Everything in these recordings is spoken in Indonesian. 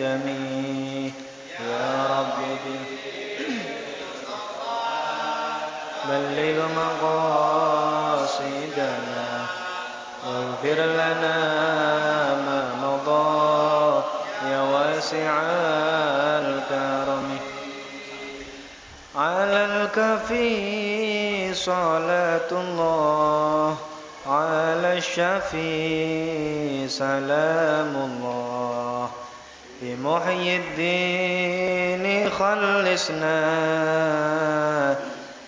دمي يا رب بلغ مقاصدنا واغفر لنا ما مضى يا واسع الكرم على الكفي صلاة الله على الشفي سلام الله بمحيي الدين خلصنا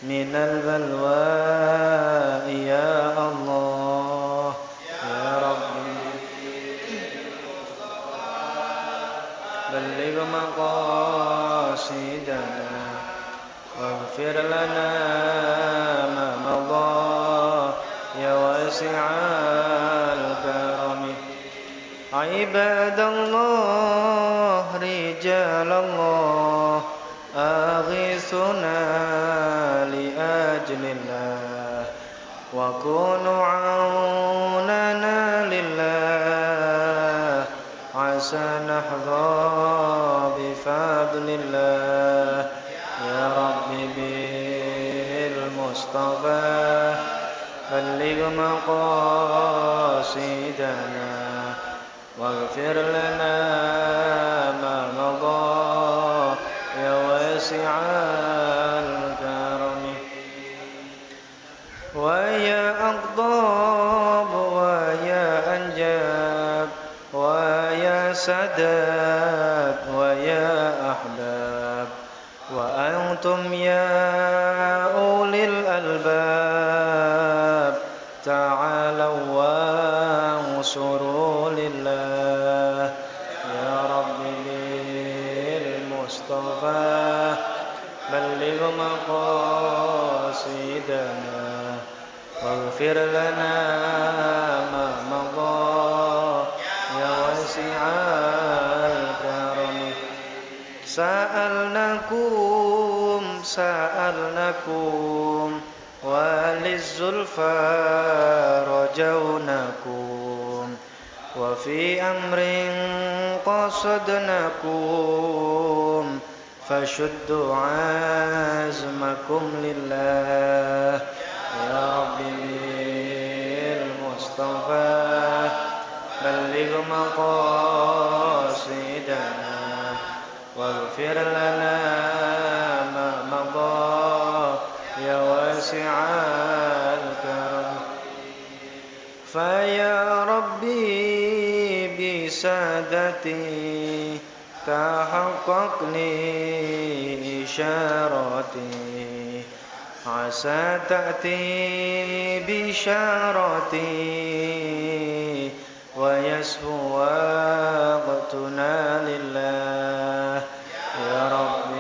من البلواء يا الله يا ربي بلغ مقاصدنا واغفر لنا ما مضى يا واسع الكرم عباد الله رجال الله أغيثنا لأجل الله وكونوا عوننا لله عسى نحظى بفضل الله يا رب بالمصطفى بلغ مقاصدنا واغفر لنا ما مضى يا واسع الكرم ويا أقطاب ويا أنجاب ويا سادات ويا أحباب وأنتم يا أولي الألباب تعالوا وانصروا لله يا رب بالمصطفى بلغ مقاصدنا واغفر لنا ما مضى يا واسع الكرم سألناكم وللزلفى رجوناكم وفي أمر قصدناكم فشدوا عزمكم لله يا رب بالمصطفى بلغ مقاصدنا واغفر لنا ما مضى يا واسع الكرم فيا ربي بسادتي تحققني إشارتي عسى تأتي بشارتي ويسهو وقتنا لله يا رب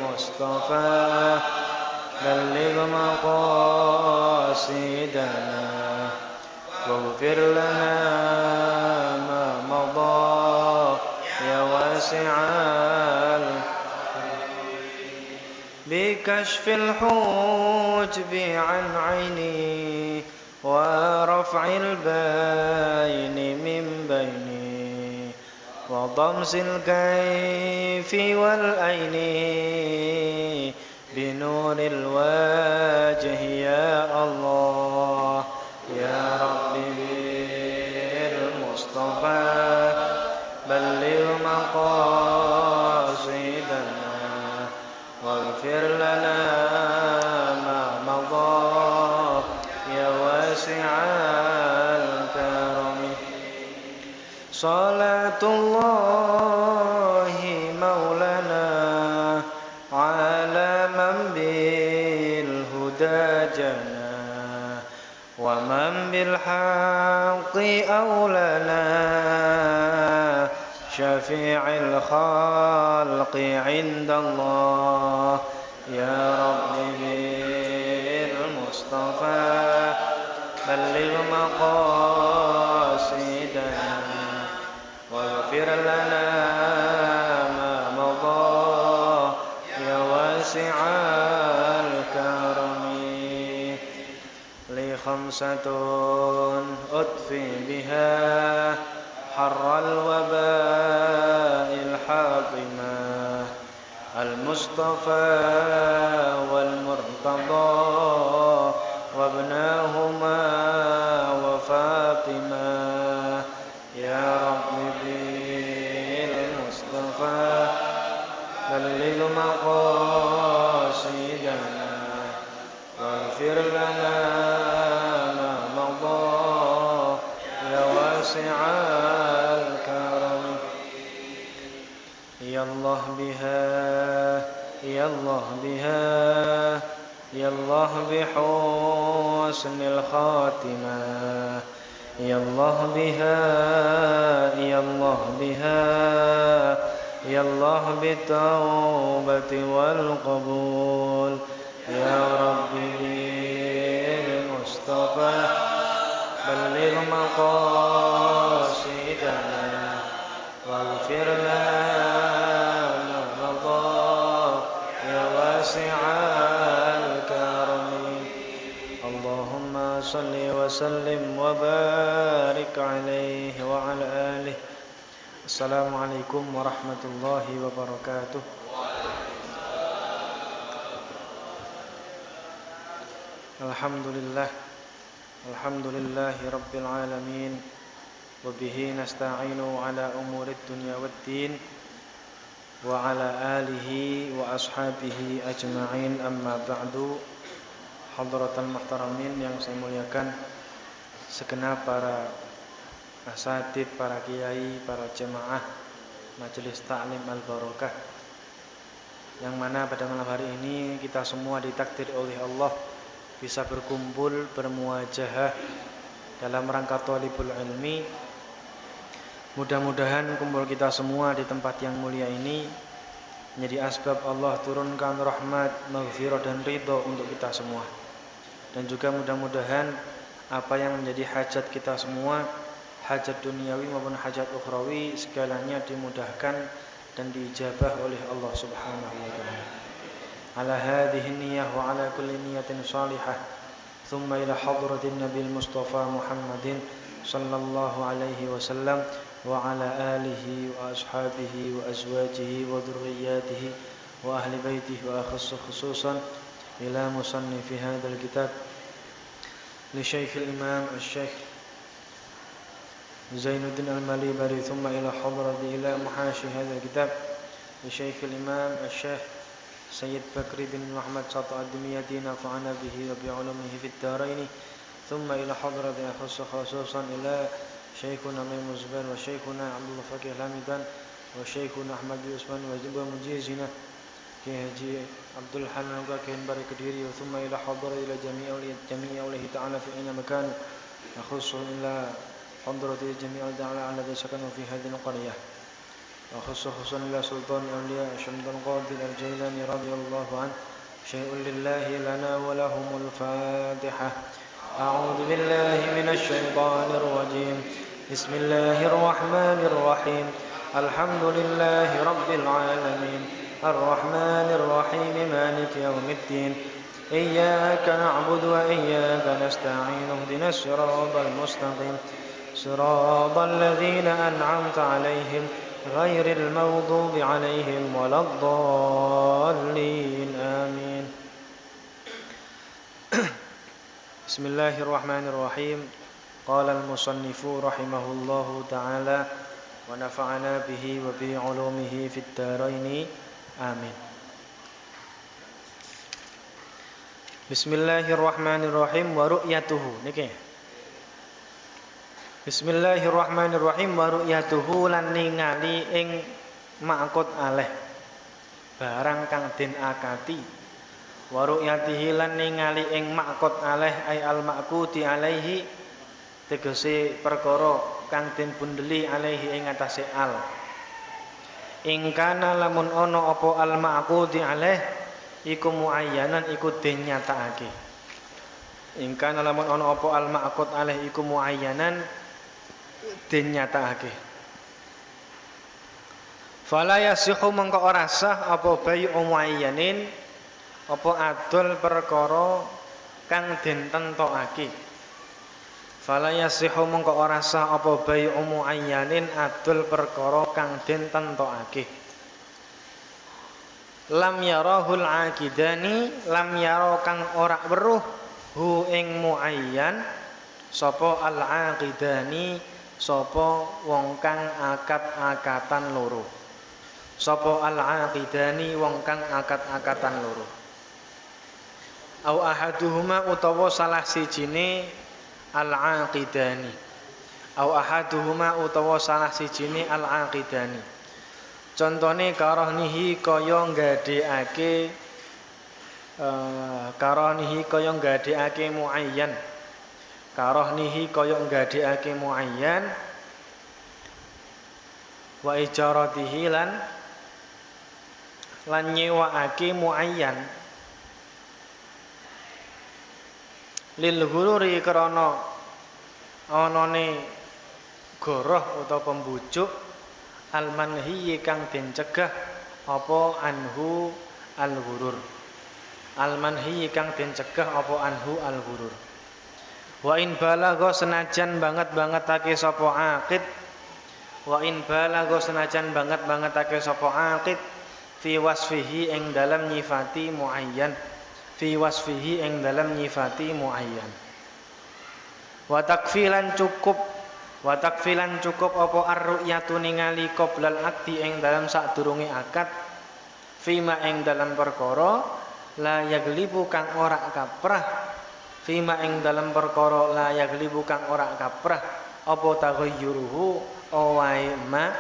بالمصطفى بلغ مقاصدنا واغفر لنا ما مضى يا واسع بكشف الحجب عن عيني ورفع البين من بيني وضمس الكيف والأين بنور الوجه يا الله يا رب بالمصطفى بلغ مقاصدنا واغفر لنا ما مضى يا واسع الكرم صلاة الله مولانا على من بالهدى جنى ومن بالحق أولنا شفيع الخلق عند الله يا رب بالمصطفى بلغ مقاصدنا واغفر لنا ما مضى يا واسع الكرم لي خمسة أطفي بها حر الوباء المصطفى والمرتضى وابناهما وفاطمة يا رب بالمصطفى بلغ مقاصدنا واغفر لنا ما مضى يا واسع الكرم يا الله بها يا الله بها يا الله بحسن الخاتمة يا الله بها يا الله بها يا الله بالتوبة والقبول يا ربي بالمصطفى بلغ مقاصدنا واغفر لنا ما مضى يا واسع الكرم اللهم صل وسلم وبارك عليه وعلى آله. Assalamualaikum warahmatullahi wabarakatuh. Alhamdulillah alhamdulillahi rabbil alamin wa bihi nasta'inu ala umurid dunya waddin wa ala alihi wa ashabihi ajma'in amma ba'du. Hadratal muhtaramin yang saya muliakan, segenap para asatid, para kiai, para jemaah Majelis Ta'lim Al-Barakah, yang mana pada malam hari ini kita semua ditakdir oleh Allah bisa berkumpul bermuajahah dalam rangka thalibul ilmi. Mudah-mudahan kumpul kita semua di tempat yang mulia ini menjadi asbab Allah turunkan rahmat, maghfirah dan ridha untuk kita semua. Dan juga mudah-mudahan apa yang menjadi hajat kita semua, hajat duniawi maupun hajat ukhrawi, segalanya dimudahkan dan diijabah oleh Allah Subhanahu wa taala. Ala hadhihi niyyah wa ala kulli niyatin salihah. Thumma ila hadratin Nabil Mustafa Muhammadin sallallahu alaihi wasallam wa ala alihi wa ashabihi wa azwajihi wa dhurriyyatihi wa ahli baitihi wa khususan ila musannifi hadzal kitab li Syekhul Imam Asy-Syaikh Zainuddin Al-Malibari. Thumma ila hadrati ila muhashi hadzal kitab li Syekhul Imam Asy-Syaikh Sayyid Bakri bin Muhammad Satu Ad-Dimyati nafa'ana bihi wa bi'ulumihi fid dharain. Thumma ila hadrati khususan ila Syekhuna Maimun Zubair wa Syekhuna Abdul Faqih Hamidan wa Syekhuna Ahmad bin Usman wa mujizina Haji Abdul Hanan wa Kain Bari Kediri. Thumma ila hadrati ila jami'i awlihi ta'ala fi aina makan khususan ila hadrati jami'i ta'ala alladhi sakanu fi hadhihi al-qaryah wa khususan ila sultan awliya Syamdan Qadir Al-Jailani radhiyallahu anhu. Syai'un lillahi lana wa lahumul Fatihah. A'udzu billahi minasy syaithanir rajim. Bismillahir rahmanir rahim. Alhamdulillahi rabbil alamin. Ar-rahmanir rahim. Maliki yaumiddin. Iyyaka na'budu wa iyyaka nasta'in. Ihdinas siratal mustaqim. Siratal ladzina an'amta 'alaihim ghairil maghdubi 'alaihim waladdallin. Amin. Bismillahirrahmanirrahim. Qala al-musannifu rahimahullahu ta'ala wa nafa'ana bihi wa bi 'ulumihi fid dharain. Amin. Bismillahirrahmanirrahim wa ru'yatuhu niki. Bismillahirrahmanirrahim wa ru'yatuhu lan ningali ing ma'qud aleh barang kang den akati. Wa ru'yatihi lan ningali ing ma'qud aleh ay al-ma'qudi alaihi, tegese perkara kang den bundeli alaihi ing atase al. Ing kana lamun ana apa al-ma'qudi alaih iku muayyanan iku den nyatakake. Ing kana lamun ana apa al-ma'qud alaih iku muayyanan den nyatakake. Fala yasihu mengko ora sah apa bayu muayyanin, apa adol perkara kang den tentokake. Fala yasihu mengko ora sah apa bayu muayyanin adol perkara kang den tentokake. lam yarahul aqidani lam yaro kang ora weruh hu ing muayyan sapa al aqidani sapa wong kang akad-akatan loro sapa al aqidani wong kang akad-akatan loro au ahaduhuma utawa salah sijine al aqidani au ahaduhuma utawa salah sijine al aqidani contone karahnihi kaya nggadekake muayyan karahnihi kaya nggadekake muayyan wa ijaratihi lan nyewaake muayyan lil ghururi krana anane goroh utawa pembujuk al manhi kang den cegah apa anhu al ghurur al manhi kang den cegah apa anhu al ghurur wa in balagha senajan banget-bangetake sapa aqid wa in balagha senajan banget-bangetake sapa aqid fi wasfihi ing dalam nyifati muayyan fi wasfihi ing dalam nyifati muayyan wa takfilan cukup apa ar-ru'yatu ningali qoblal akdi ing dalam sadurunge akad fima ing dalam perkara la yaglibu kang ora kaprah fima ing dalam perkara la yaglibu kang ora kaprah apa taghayyuruhu awae ma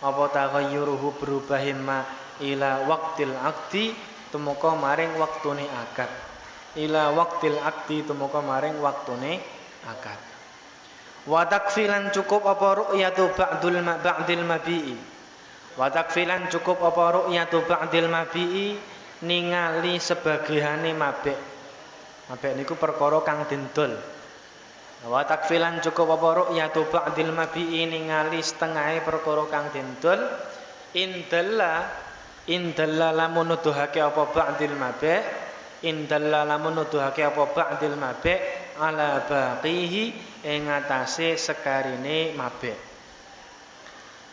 apa taghayyuruhu berubahin ma ila waqtil akdi tumeka maring waktune akad ila waqtil akdi tumeka maring waktune akad wa takfilan cukup apa ru'yatu ba'dil mabi'i wa takfilan cukup apa ru'yatu ba'dil mabi'i ningali sebagiane mabek niku perkara kang dendol wa takfilan cukup apa ru'yatu ba'dil mabi'i ningali setengahe perkara kang dendol indalla lamun nuduhake apa ba'dil mabe indalla lamun nuduhake apa ba'dil mabe ala baqihi ing atase sekarine mabe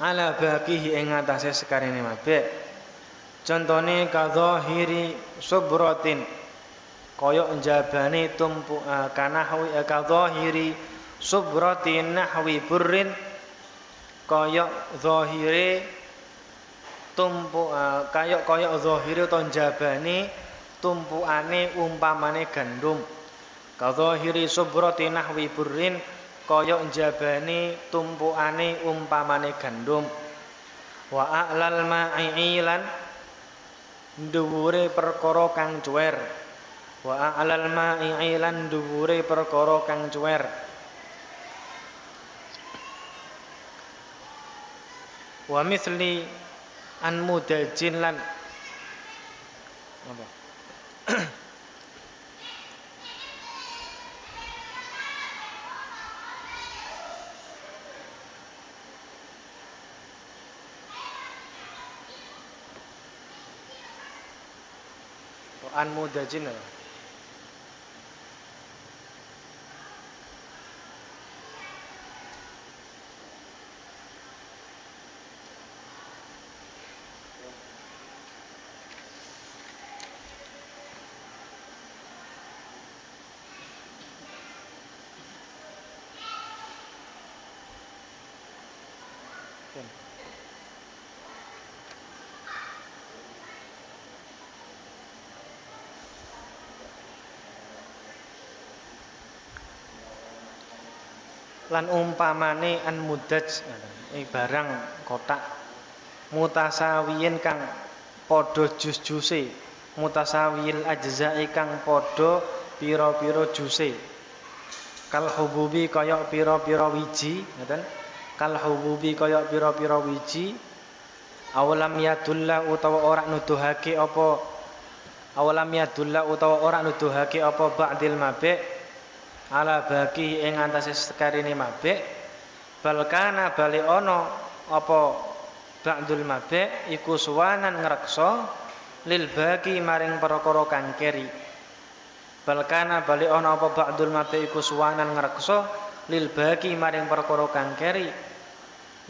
ala baqihi ing atase sekarine mabe contone kadzahiri subratin kaya njabane tumpu kanahwi kadzahiri subratin nahwi burrin kaya zahire tumpu kaya zahire utawa njabane tumpukane umpamane gandum kadzahiri subrati nahwi burrin kaya njabane tumpukane umpamane gandum wa a'lal ma'ilan dhuwure perkara kang cuwer wa a'lal ma'ilan dhuwure perkara kang cuwer wa misli an mudajin lan apa an mudajin lan umpamane an mudaj barang kotak mutasawiyin kang padha jus-juse mutasawil ajza'i kang padha pira-pira juse kal hububi kaya pira-pira wiji ngoten kal hububi kaya pira-pira wiji awalam yadulla utawa ora nuduhake apa awalam yadulla utawa ora nuduhake apa ba'dil mabe ala baki ing antase sekarine mabek balkana bali ana apa ba'dul mabek iku suwanan ngreksa lil baki maring perkara kang keri balkana bali ana apa ba'dul mabek iku suwanan ngreksa lil baki maring perkara kang keri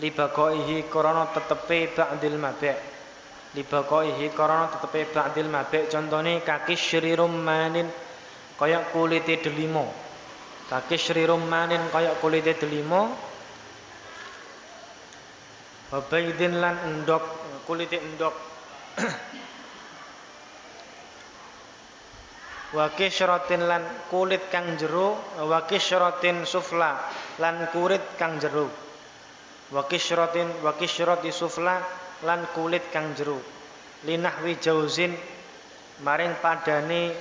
libaqaihi krana tetepe ba'dil mabek libaqaihi karena tetepe ba'dil mabek contone kakisyri rummanin kaya kulite delima kakisyri rummanin kaya kulite delima wabaidin lan endok kulite endok wa kisyratin lan kulit kang jero wa kisyratin sufla lan kulit kang jero wa kisyrati sufla lan kulit kang jero linahwi jauzin maring padane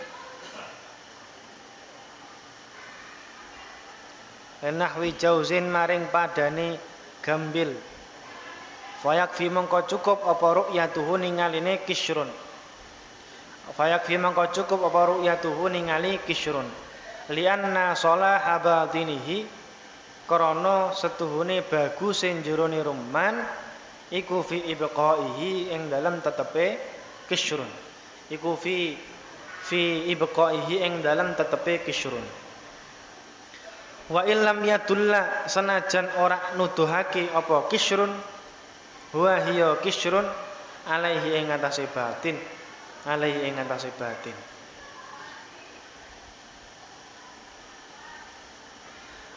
linahwi jauzin maring padane gambil fayakfi mongko cukup apa ru'yatuhu ningaline kisyrun fayakfi mongko cukup apa ru'yatuhu ningali kisyrun lianna salaha batinihi krana setuhune bagus jerone rumman iku fi ibqaihi ing dalem tetepe kisyrun iku fi ibqaihi ing dalem tetepe kisyrun wa illam yadulla sanajan ora nuduhake apa kisyrun wa hiya kisyrun alaihi ing atase batin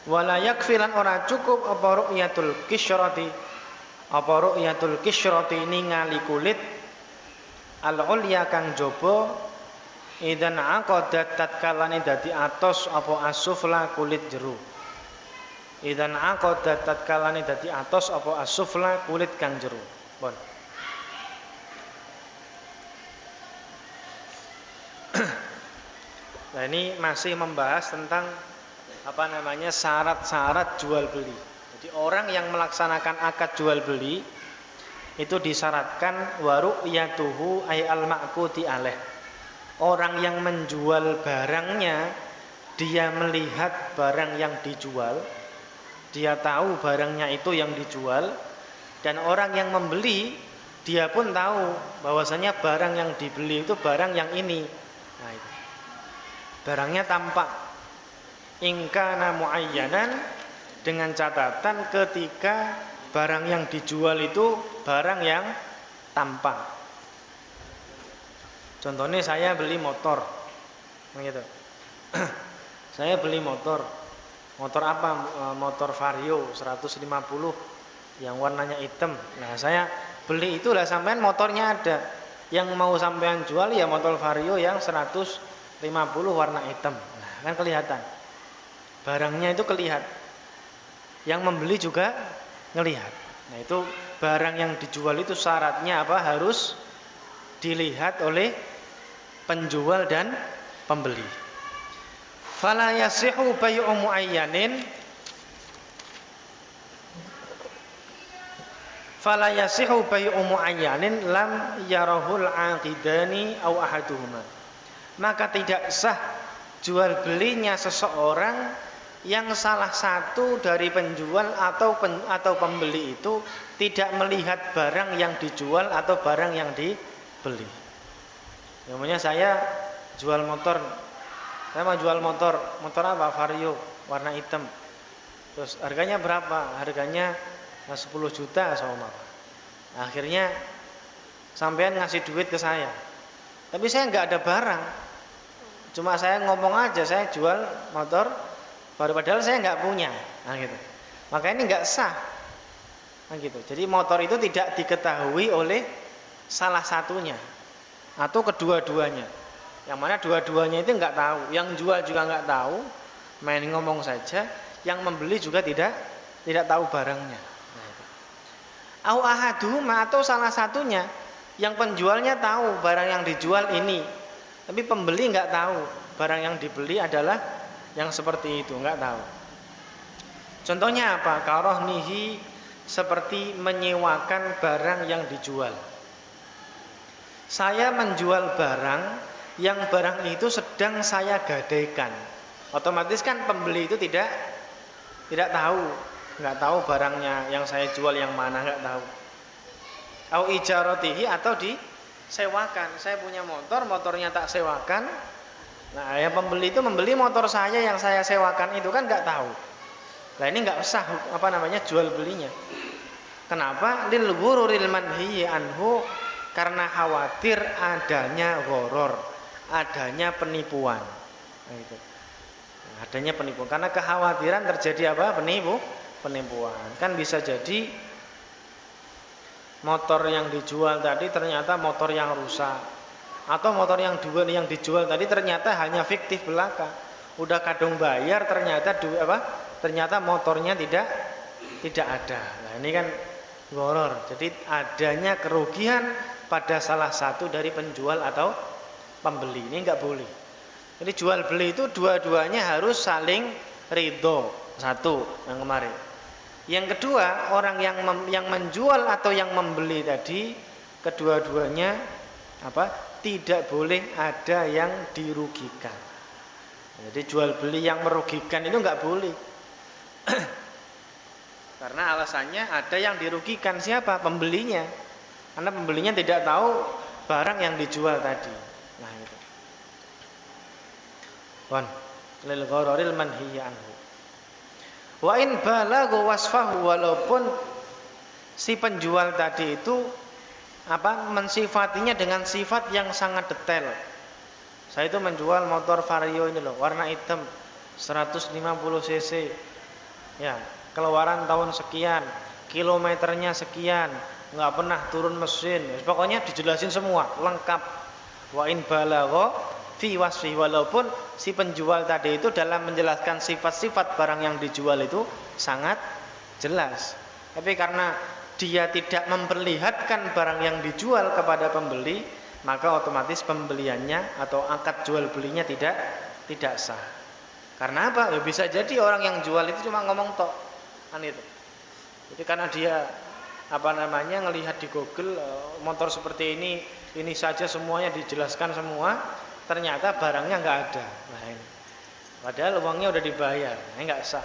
wala yakfilan ora cukup apa ru'yatul kisyrati ningali kulit al-ulya kang jaba idan aqadat tatkalane dadi atos apa asufla kulit jero idan aqadat tatkalane dadi atos apa asufla kulit kang jero pun nah ini masih membahas tentang syarat-syarat jual beli. Jadi orang yang melaksanakan akad jual beli itu disyaratkan waru'yatuhu ay al-ma'qudi alaih. Orang yang menjual barangnya dia melihat barang yang dijual, dia tahu barangnya itu yang dijual, dan orang yang membeli dia pun tahu bahwasanya barang yang dibeli itu barang yang ini. Nah, itu. Barangnya tampak ingkana muayyanan dengan catatan ketika barang yang dijual itu barang yang tampak. Contohnya saya beli motor, begitu. Saya beli motor apa? Motor Vario 150 yang warnanya hitam. Nah saya beli itulah sampean motornya ada. Yang mau sampean jual ya motor Vario yang 150 warna hitam. Nah kan kelihatan. Barangnya itu kelihatan. Yang membeli juga ngelihat. Nah itu barang yang dijual itu syaratnya apa? Harus dilihat oleh penjual dan pembeli. Fala yasihu bai'u muayyanin lam yarahul aqidani au ahaduhuma. Maka tidak sah jual belinya seseorang yang salah satu dari penjual atau pembeli itu tidak melihat barang yang dijual atau barang yang dibeli. Namanya saya jual motor. Saya mau jual motor apa? Vario warna hitam. Terus harganya berapa? Harganya 10 juta sama. Akhirnya sampean ngasih duit ke saya. Tapi saya nggak ada barang. Cuma saya ngomong aja saya jual motor, padahal saya nggak punya. Nah gitu. Maka ini nggak sah. Nah gitu. Jadi motor itu tidak diketahui oleh salah satunya atau kedua-duanya. Yang mana dua-duanya itu nggak tahu. Yang jual juga nggak tahu, main ngomong saja. Yang membeli juga tidak tahu barangnya. Au ahaduhuma atau salah satunya, yang penjualnya tahu barang yang dijual ini, tapi pembeli nggak tahu barang yang dibeli adalah yang seperti itu, nggak tahu. Contohnya apa? Karohnihi, seperti menyewakan barang yang dijual. Saya menjual barang yang barang itu sedang saya gadaikan. Otomatis kan pembeli itu tidak tahu. Nggak tahu barangnya yang saya jual yang mana, nggak tahu. Au ijaratihi, atau disewakan. Saya punya motor, motornya tak sewakan. Nah, yang pembeli itu membeli motor saya yang saya sewakan itu kan nggak tahu. Nah, ini nggak sah jual belinya. Kenapa? Lil ghururil manhiyi anhu, karena khawatir adanya gharar, adanya penipuan. Nah, itu. Adanya penipuan. Karena kekhawatiran terjadi apa? Penipuan. Kan bisa jadi motor yang dijual tadi ternyata motor yang rusak, atau motor yang dijual tadi ternyata hanya fiktif belaka. Udah kadung bayar ternyata ternyata motornya tidak ada. Nah, ini kan gharar. Jadi adanya kerugian pada salah satu dari penjual atau pembeli. Ini enggak boleh. Jadi jual beli itu dua-duanya harus saling ridho. Satu yang kemarin. Yang kedua, orang yang menjual atau yang membeli tadi, kedua-duanya tidak boleh ada yang dirugikan. Jadi jual beli yang merugikan itu enggak boleh. Karena alasannya ada yang dirugikan, siapa? Pembelinya. Karena pembelinya tidak tahu barang yang dijual tadi. Nah, itu. Lil ghararil manhiy anhu. Wa in balagha wasfahu, walaupun si penjual tadi itu mensifatinya dengan sifat yang sangat detail. Saya itu menjual motor Vario ini loh, warna hitam, 150 cc. Ya, keluaran tahun sekian, kilometernya sekian, enggak pernah turun mesin. Pokoknya dijelasin semua, lengkap. Wa in balagha fi wasfi, walaupun si penjual tadi itu dalam menjelaskan sifat-sifat barang yang dijual itu sangat jelas, tapi karena dia tidak memperlihatkan barang yang dijual kepada pembeli, maka otomatis pembeliannya atau akad jual belinya tidak sah. Karena apa? Ya bisa jadi orang yang jual itu cuma ngomong tok, kan itu. Jadi karena dia ngelihat di Google motor seperti ini saja semuanya dijelaskan semua, ternyata barangnya enggak ada. Nah, ini. Padahal uangnya udah dibayar. Ini enggak sah.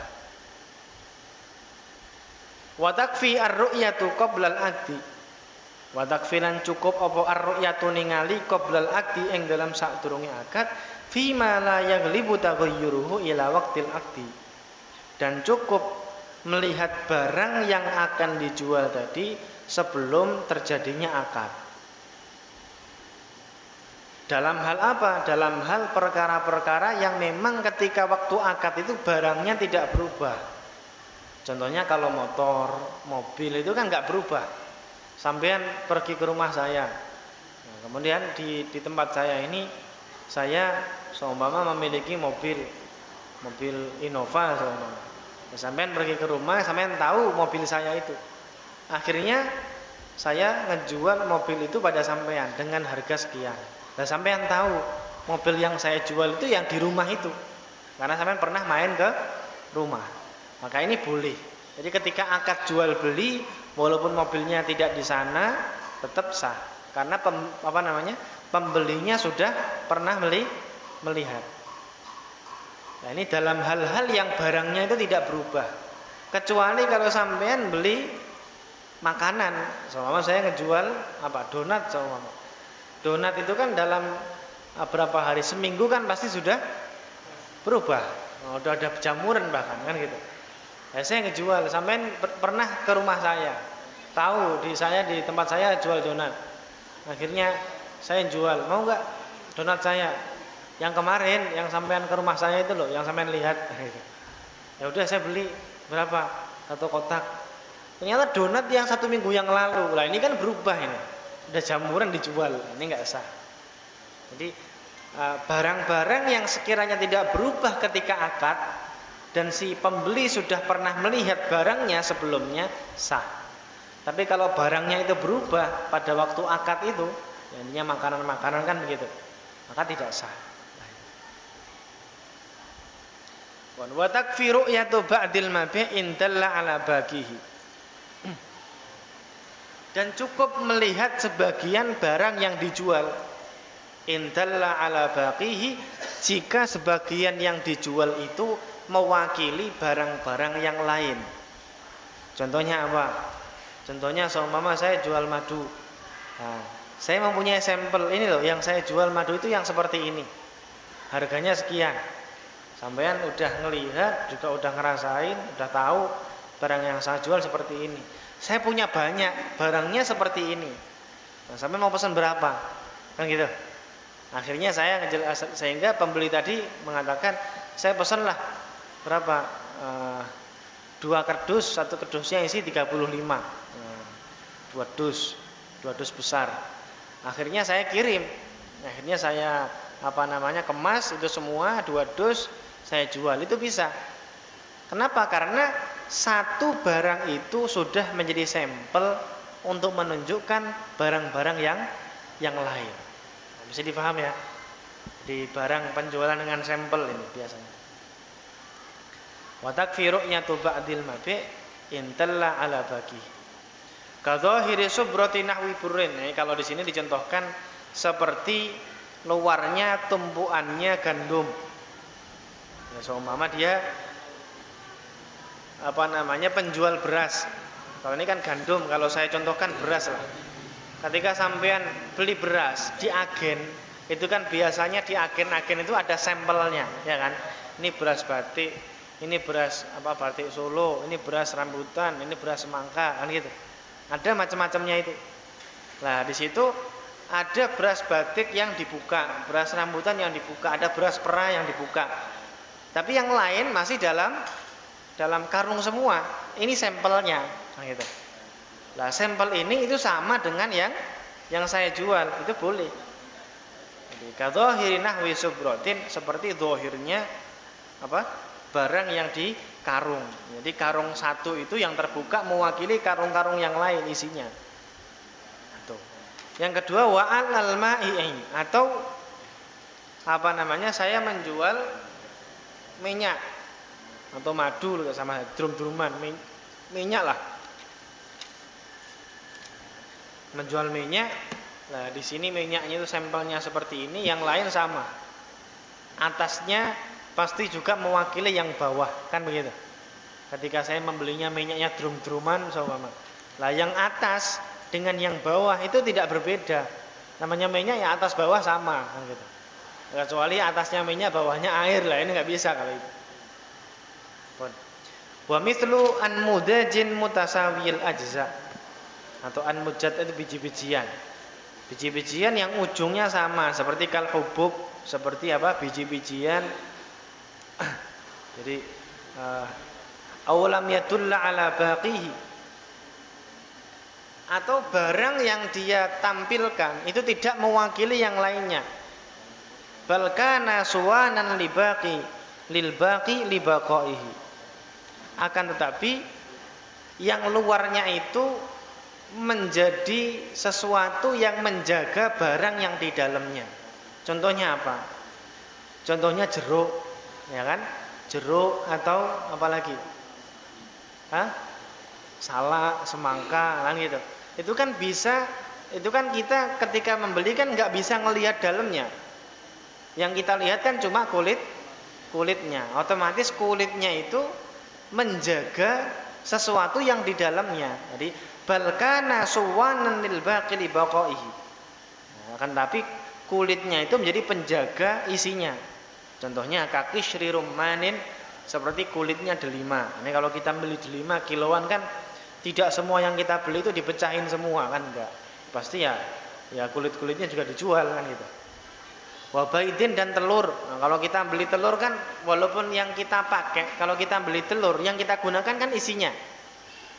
Wa takfi ar-ru'yatu qabla al-aqdi. Wa takfilan cukup apa ar-ru'yatu ningali qabla al-aqdi ing dalam sadurunge akad fi ma la yaghlibu taghayyuruhu ila waqtil aqdi. Dan cukup melihat barang yang akan dijual tadi sebelum terjadinya akad. Dalam hal apa? Dalam hal perkara-perkara yang memang ketika waktu akad itu barangnya tidak berubah. Contohnya kalau motor, mobil itu kan nggak berubah. Sampean pergi ke rumah saya. Nah, kemudian di tempat saya ini saya seumpama memiliki mobil Innova seumpama. Nah, sampean pergi ke rumah, sampean tahu mobil saya itu. Akhirnya saya ngejual mobil itu pada sampean dengan harga sekian. Nah, sampean tahu mobil yang saya jual itu yang di rumah itu, karena sampean pernah main ke rumah. Maka ini boleh. Jadi ketika akad jual beli, walaupun mobilnya tidak di sana, tetap sah. Karena pembelinya sudah pernah melihat. Nah, ini dalam hal-hal yang barangnya itu tidak berubah. Kecuali kalau sampean beli makanan, seumpama saya ngejual donat seumpama. Donat itu kan dalam berapa hari, seminggu kan pasti sudah berubah. Udah ada jamuran bahkan kan gitu. Ya, saya ngejual, sampean pernah ke rumah saya, tahu di tempat saya jual donat. Akhirnya saya jual, mau nggak donat saya yang kemarin yang sampean ke rumah saya itu loh, yang sampean lihat. Ya udah saya beli berapa? 1 kotak. Ternyata donat yang 1 minggu yang lalu. Lah ini kan berubah ini. Udah jamuran dijual, ini enggak sah. Jadi barang-barang yang sekiranya tidak berubah ketika akad dan si pembeli sudah pernah melihat barangnya sebelumnya, sah. Tapi kalau barangnya itu berubah pada waktu akad itu, intinya makanan-makanan kan begitu, maka tidak sah. Wa takfi ru'yatu ba'dil mabi' in dalla ala baqihi. Dan cukup melihat sebagian barang yang dijual, indalla ala baqihi, jika sebagian yang dijual itu mewakili barang-barang yang lain. Contohnya apa? Contohnya seumpama saya jual madu. Nah, saya mempunyai sampel ini loh, yang saya jual madu itu yang seperti ini. Harganya sekian. Sampean udah ngelihat, juga udah ngerasain, udah tahu barang yang saya jual seperti ini. Saya punya banyak, barangnya seperti ini. Nah, sampai mau pesan berapa? Kan gitu. Akhirnya sehingga pembeli tadi mengatakan, saya pesanlah berapa? 2 kardus, 1 kardusnya isi 35. 2 dus besar. Akhirnya saya kirim. Akhirnya saya kemas itu semua 2 dus, saya jual. Itu bisa. Kenapa? Karena satu barang itu sudah menjadi sampel untuk menunjukkan barang-barang yang lain. Bisa dipaham ya? Di barang penjualan dengan sampel ini biasanya. Wa takfiru yatu ba'dil mabi' intalla ala baqi. Kadzahiri subrati nahwi burrin. Kalau di sini dicontohkan seperti luarnya tumpuannya gandum. Ya, seumpama dia penjual beras. Kalau ini kan gandum, kalau saya contohkan beras lah. Ketika sampean beli beras di agen, itu kan biasanya di agen-agen itu ada sampelnya, ya kan? Ini beras batik, ini beras batik Solo, ini beras rambutan, ini beras semangka, kan gitu. Ada macam-macamnya itu. Nah, di situ ada beras batik yang dibuka, beras rambutan yang dibuka, ada beras perah yang dibuka. Tapi yang lain masih dalam karung semua. Ini sampelnya, nah gitu. Nah, sampel ini itu sama dengan yang saya jual, itu boleh. Jadi kadzahiri nahwi subratin, seperti zahirnya barang yang di karung. Jadi karung satu itu yang terbuka mewakili karung-karung yang lain isinya. Tuh. Yang kedua wa'al al-ma'i, atau saya menjual minyak atau madu sama drum-druman, minyak lah. Menjual minyak. Nah, di sini minyaknya itu sampelnya seperti ini, yang lain sama. Atasnya pasti juga mewakili yang bawah, kan begitu. Ketika saya membelinya minyaknya drum-druman seumpama. Lah yang atas dengan yang bawah itu tidak berbeda. Namanya minyak ya atas bawah sama, kan gitu. Kecuali atasnya minyak, bawahnya air lah, ini enggak bisa kalau itu. Wa mithlu an mudajin mutasawil ajza. Atau an mujad itu biji-bijian. Biji-bijian yang ujungnya sama, seperti kal hubub, seperti biji-bijian. Jadi awalam yadulla ala baqihi, atau barang yang dia tampilkan itu tidak mewakili yang lainnya. Bal kana suwanan lil baqi li baqaihi. Akan tetapi yang luarnya itu menjadi sesuatu yang menjaga barang yang di dalamnya. Contohnya apa? Contohnya jeruk, ya kan? Jeruk atau apa lagi? Salak, semangka, kan gitu. Itu kan kita ketika membeli kan nggak bisa ngelihat dalamnya. Yang kita lihat kan cuma kulitnya. Otomatis kulitnya itu menjaga sesuatu yang di dalamnya. Jadi balkana suwanan lil baqi li baqaihi. Kan tapi kulitnya itu menjadi penjaga isinya. Contohnya kaki syri rummanin, seperti kulitnya delima. Ini kalau kita beli delima kiloan kan tidak semua yang kita beli itu dipecahin semua, kan enggak. Pasti ya kulit-kulitnya juga dijual, kan gitu. Wabaidin dan telur. Nah, kalau kita beli telur kan walaupun yang kita pakai, kalau kita beli telur yang kita gunakan kan isinya,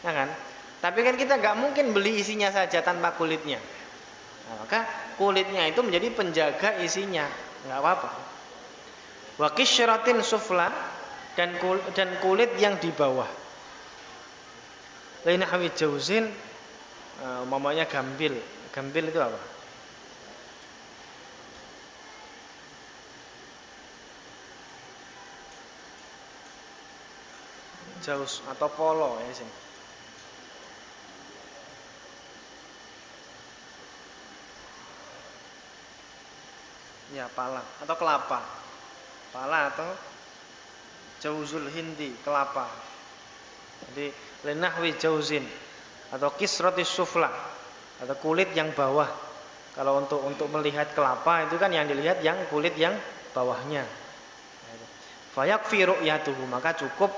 ya kan? Tapi kan kita nggak mungkin beli isinya saja tanpa kulitnya. Nah, maka kulitnya itu menjadi penjaga isinya, nggak apa-apa. Wa kisyratin sufla, dan kulit yang di bawah. Lain hawi jauzin, umpamanya gambil. Gambil itu apa? Jauz atau polo ya sini. Ya, pala atau kelapa. Pala atau jauzul hindi, kelapa. Jadi linahwi jauzin atau kisratis sufla, atau kulit yang bawah. Kalau untuk melihat kelapa itu kan yang dilihat yang kulit yang bawahnya. Fayakfi ru'yatuhu, maka cukup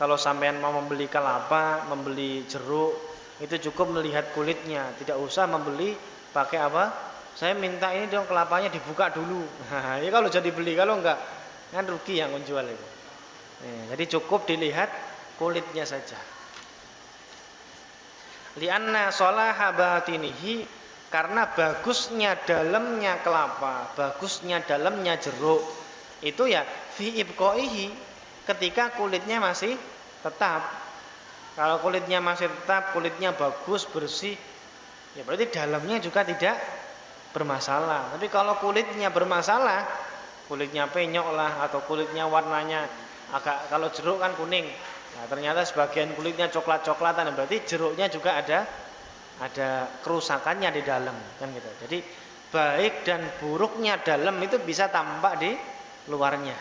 kalau sampean mau membeli kelapa, membeli jeruk, itu cukup melihat kulitnya, tidak usah membeli pakai apa? Saya minta ini dong kelapanya dibuka dulu. Nah, ini kalau jadi beli, kalau enggak kan rugi yang menjual itu. Jadi cukup dilihat kulitnya saja. Lianna sholaha batinihi, karena bagusnya dalamnya kelapa, bagusnya dalamnya jeruk itu ya fi ibqaihi, ketika kulitnya masih tetap. Kalau kulitnya masih tetap, kulitnya bagus, bersih, ya berarti dalamnya juga tidak bermasalah. Tapi kalau kulitnya bermasalah, kulitnya penyok lah, atau kulitnya warnanya agak, kalau jeruk kan kuning, nah ternyata sebagian kulitnya coklat-coklatan, berarti jeruknya juga ada kerusakannya di dalam, kan gitu. Jadi baik dan buruknya dalam itu bisa tampak di luarnya.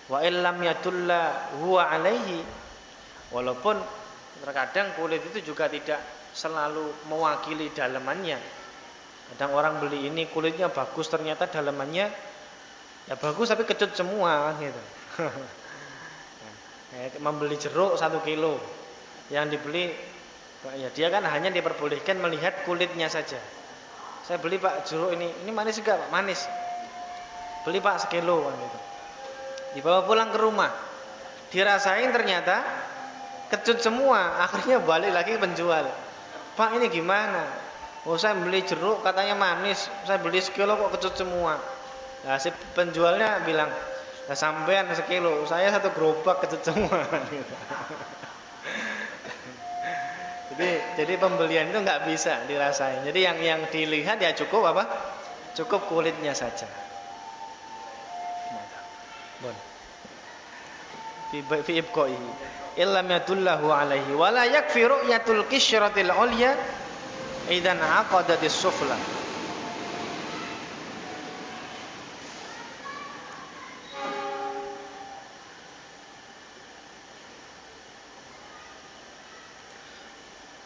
Wa illam yadulla huwa alaihi, walaupun terkadang kulit itu juga tidak selalu mewakili dalamannya. Kadang orang beli ini kulitnya bagus, ternyata dalamannya ya bagus tapi kecut semua gitu. Membeli jeruk 1 kilo, yang dibeli ya dia kan hanya diperbolehkan melihat kulitnya saja. Saya beli Pak jeruk ini manis enggak Pak? Manis. Beli Pak 1 kilo kan gitu. Dibawa pulang ke rumah, dirasain ternyata kecut semua. Akhirnya balik lagi ke penjual, Pak ini gimana? Oh saya beli jeruk katanya manis, saya beli 1 kilo kok kecut semua. Nah si penjualnya bilang, nah sampean 1 kilo, saya 1 gerobak kecut semua. Jadi pembelian itu nggak bisa dirasain. Jadi yang dilihat ya cukup apa? Cukup kulitnya saja. Bon. Fi ibqaihi illam yadullahu alaihi wala yakfi ru'yatul qishratil ulya idan aqadatis sufla.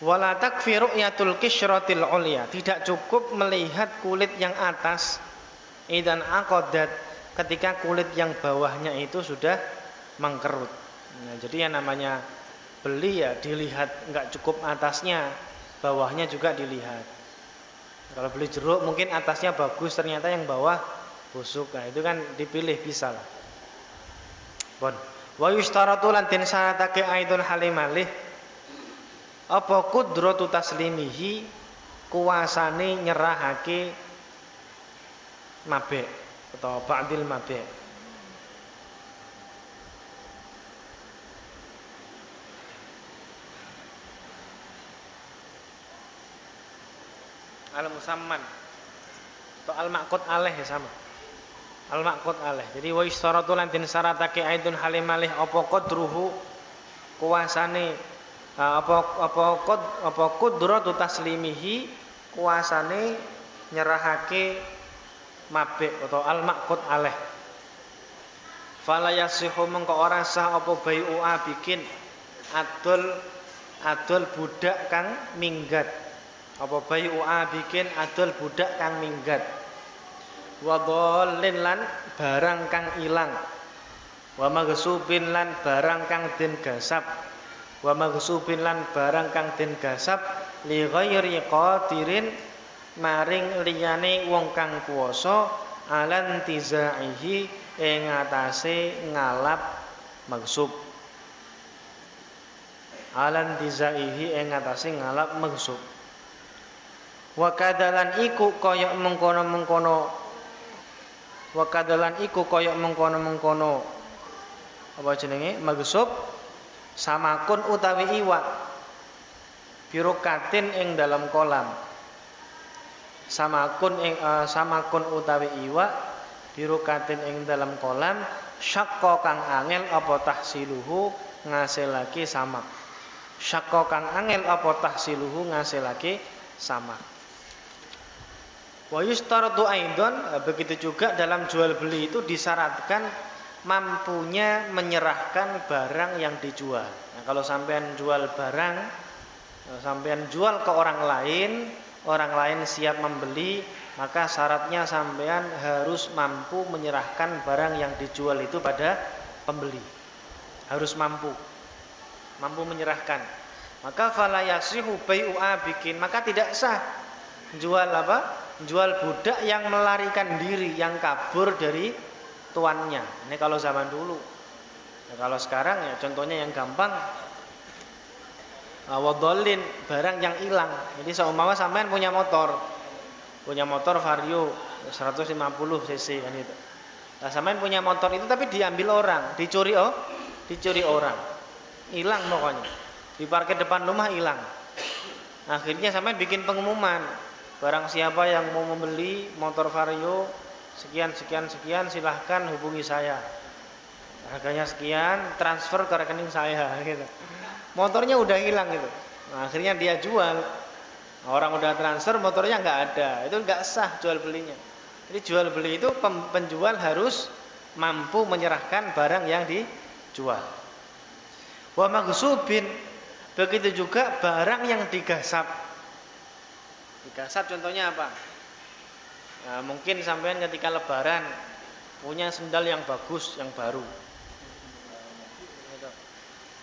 Wala takfi ru'yatul qishratil ulya, tidak cukup melihat kulit yang atas, idan aqadat, ketika kulit yang bawahnya itu sudah mengkerut. Nah, jadi yang namanya beli ya dilihat, enggak cukup atasnya, bawahnya juga dilihat. Kalau beli jeruk mungkin atasnya bagus, ternyata yang bawah busuk. Nah, itu kan dipilih bisa lah. Bon. Wa yushtaratu lan den syaratake aidun halimalih apa qudratu taslimihi, kuasane nyerahake mabek atau ba'dil mabek. Al-musamman atau al-maqut alaih ya sama. Al-maqut alaih. Jadi wa istaratu lan den syaratake aidun halimalih apa qadruhu, kuasane apa qudratu taslimihi, kuasane nyerahake mabek atau al-maqut alaih. Fala yasihu mengko ora sah apa bai'ua bikin adol budak kang minggat. Apa bai'ua bikin adol budak kang minggat. Wa dhallin lan barang kang ilang. Wa maghsubin lan barang kang den gasap. Wa maghsubin lan barang kang den gasap li ghairi qadirin maring liyane wong kang kuwasa alan tizaihi ing atase ngalap maghsub. Alan tizaihi ing atase ngalap maghsub. Wa kadalan iku kaya mengkono-mengkono, wa kadalan iku kaya mengkono-mengkono apa jenenge maghsub samakun utawi iwak birokatin ing dalam kolam. Samakun utawi iwak birokatin ing dalam kolam syakka kang angel apa tahsiluhu ngasilake samak. Syakka kang angel apa tahsiluhu ngasilake samak. Wa yustaratu aidon, begitu juga dalam jual beli itu disyaratkan mampunya menyerahkan barang yang dijual. Nah, kalau sampean jual barang, sampean jual ke orang lain siap membeli, maka syaratnya sampean harus mampu menyerahkan barang yang dijual itu pada pembeli. Harus mampu menyerahkan. Maka fala yasihu bai'u abikin, maka tidak sah Jual apa? Jual budak yang melarikan diri, yang kabur dari tuannya. Ini kalau zaman dulu. Nah, kalau sekarang ya contohnya yang gampang, wadolin, barang yang hilang. Jadi seumpama sampean punya motor Vario 150 cc kan itu. Nah, sampean punya motor itu tapi diambil orang, dicuri orang. Hilang pokoknya. Diparkir depan rumah hilang. Akhirnya sampean bikin pengumuman, barang siapa yang mau membeli motor Vario sekian silahkan hubungi saya. Harganya sekian, transfer ke rekening saya gitu. Motornya udah hilang gitu. Nah, akhirnya dia jual. Orang udah transfer, motornya nggak ada. Itu nggak sah jual belinya. Jadi jual beli itu penjual harus mampu menyerahkan barang yang dijual. Wa maghsubin, begitu juga barang yang digasap. Digasap contohnya apa? Nah, mungkin sampean ketika lebaran punya sendal yang bagus, yang baru.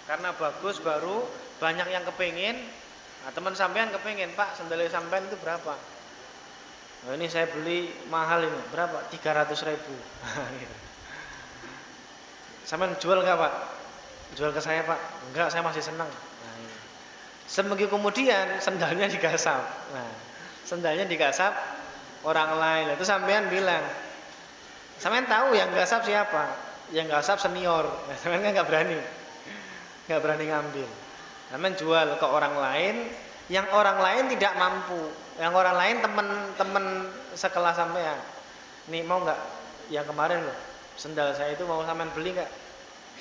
Karena bagus, baru, banyak yang kepingin. Nah, teman sampean kepingin, Pak, sendal sampean itu berapa? Nah, ini saya beli mahal ini, berapa? 300.000. Gitu. Sampean jual nggak, Pak? Jual ke saya, Pak? Enggak, saya masih senang. Nah, seminggu kemudian sendalnya digasap. Nah, sendalnya digasap orang lain. Itu sampean bilang, sampean tahu yang gasap siapa? Yang gasap senior. Nah, sampean kan nggak berani ngambil. Sampean jual ke orang lain, yang orang lain tidak mampu. Yang orang lain teman-teman sekelas sampean. Nih mau nggak? Yang kemarin loh, sendal saya itu mau sampean beli nggak?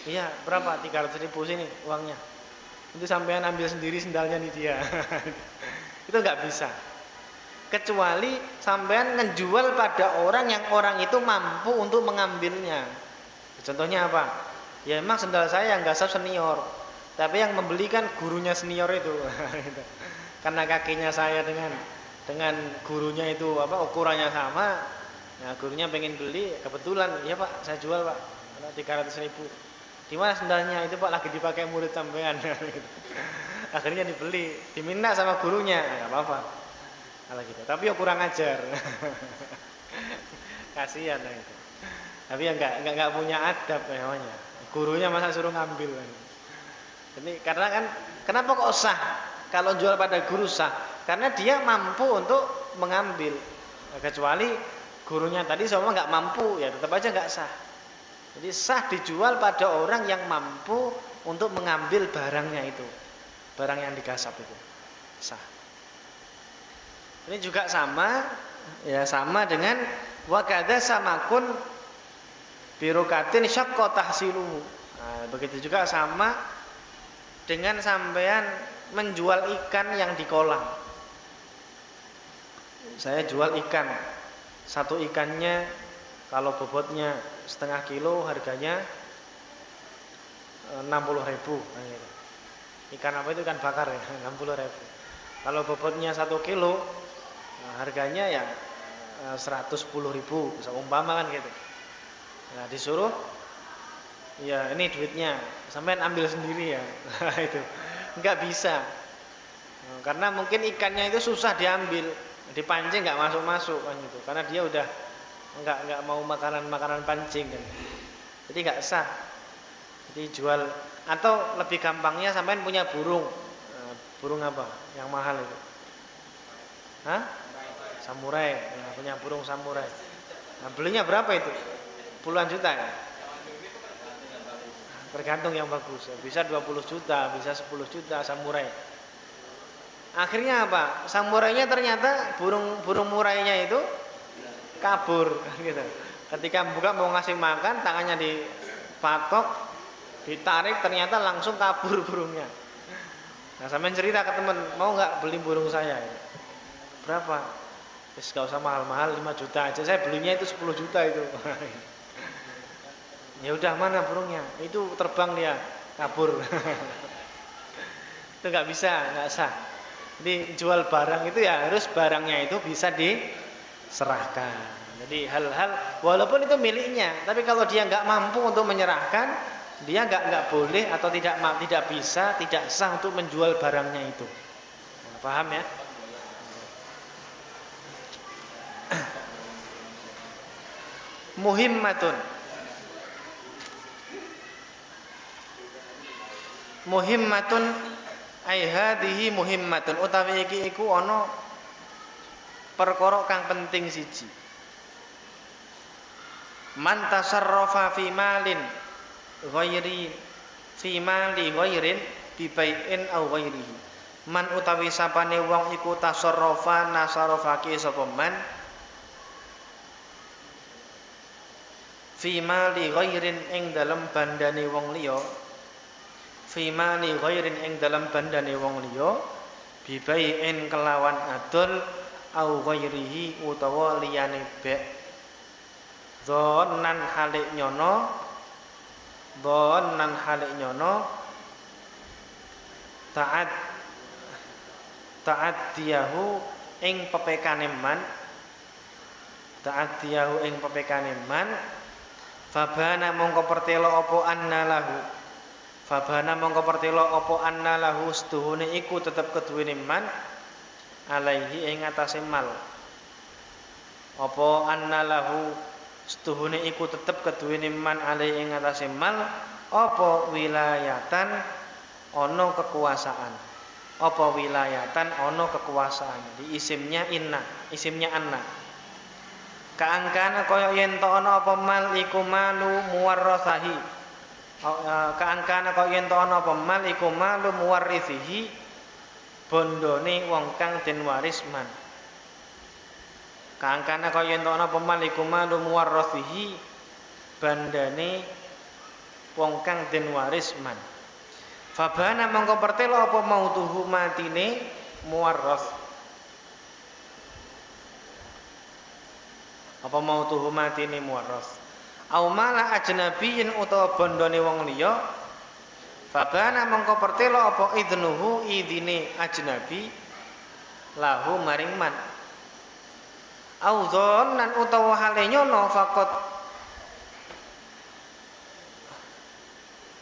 Iya, berapa? 300.000 sini uangnya. Itu sampean ambil sendiri sendalnya nih dia. Itu nggak bisa. Kecuali sampean ngejual pada orang yang orang itu mampu untuk mengambilnya. Contohnya apa? Ya memang sendal saya yang gasap senior, tapi yang membelikan gurunya senior itu. Karena kakinya saya dengan gurunya itu ukurannya sama. Nah, gurunya pengen beli, kebetulan, ya Pak, saya jual Pak, 300.000. Di mana sendalnya? Itu Pak lagi dipakai murid sampean. Akhirnya dibeli, diminta sama gurunya, nggak apa-apa. Kalau gitu. Tapi ya kurang ajar. Kasihan itu. Tapi ya nggak punya adab namanya. Gurunya masa suruh ngambil. Jadi karena kan kenapa kok sah? Kalau jual pada guru sah, karena dia mampu untuk mengambil. Nah, kecuali gurunya tadi semua nggak mampu, ya tetap aja nggak sah. Jadi sah dijual pada orang yang mampu untuk mengambil barangnya itu, barang yang digasap itu sah. Ini juga sama, ya sama dengan wakada samakun birokatin syakko tahsiluhu. Nah, begitu juga sama dengan sampean menjual ikan yang di kolam. Saya jual ikan, satu ikannya kalau bobotnya setengah kilo harganya 60.000. Nah, gitu. Ikan apa itu? Ikan bakar ya, 60.000. Kalau bobotnya 1 kilo harganya ya 110.000, seumpama kan gitu. Nah, disuruh, ya ini duitnya, sampean ambil sendiri ya. Itu nggak bisa, karena mungkin ikannya itu susah diambil, dipancing nggak masuk kan gitu, karena dia udah nggak mau makanan pancing kan. Jadi nggak sah. Jadi jual, atau lebih gampangnya sampean punya burung, burung apa? Yang mahal itu? Hah? Samurai, ya, punya burung samurai. Nah, belinya berapa itu? Puluhan juta ya? Tergantung yang bagus ya. Bisa 20 juta, bisa 10 juta samurai. Akhirnya apa? Samurainya ternyata burung murainya itu kabur gitu. Ketika buka mau ngasih makan, tangannya dipatok, ditarik, ternyata langsung kabur burungnya. Nah, sampean cerita ke teman, mau nggak beli burung saya? Berapa? Gak usah mahal-mahal, 5 juta aja. Saya belinya itu 10 juta itu. Ya udah, mana burungnya? Itu terbang dia, kabur. Itu nggak bisa, nggak sah. Jadi jual barang itu ya harus barangnya itu bisa diserahkan. Jadi hal-hal walaupun itu miliknya, tapi kalau dia nggak mampu untuk menyerahkan, dia nggak boleh atau tidak bisa, tidak sah untuk menjual barangnya itu. Nah, paham ya? muhimmatun. Muhimmatun ai hadhihi muhimmatun utawi iki iku ana perkara kang penting siji. Man tasarrafa fi malin ghairi fi mali ghairin bi bai'in aw ghairihi. Man utawi sapane wong iku tasarrafa nasarrafake sapa man fi mali ghairin ing dalem bandane wong liya. Fi mali ghairin ing dalem bandane wong liya bi bai'in kelawan adol au ghairihi utawa liyane bek dhannan halik nyono taat diyahu ing pepekane man fabana mongko pertelo apa anna lahu setuhune iku tetep keduwene man alaihi ing atase mal. Apa anna lahu setuhune iku tetep keduwene man alaihi ing atase mal apa wilayatan ana kekuasaan. Apa wilayatan ana kekuasaan. Di isimnya anna. Kaangkana kaya yen to ana apa mal iku malu muwarrasahi. Kaangkana kaya yen to ana apa mal iku malu muwarrithihi bondone wong kang den waris man. Kaangkana kaya yen ana pemal iku malu muwarrathihi bandane wong kang den waris man. Fabana mongko pertelo apa mautuhu matine muwarrath. Apa mautuhu matine muwarrath. Au mala ajnabiyin utawa bondone wong liya. Fabana mongko pertelo apa idnuhu idine ajnabi lahu maring man. Au dhannan utawa hale nyono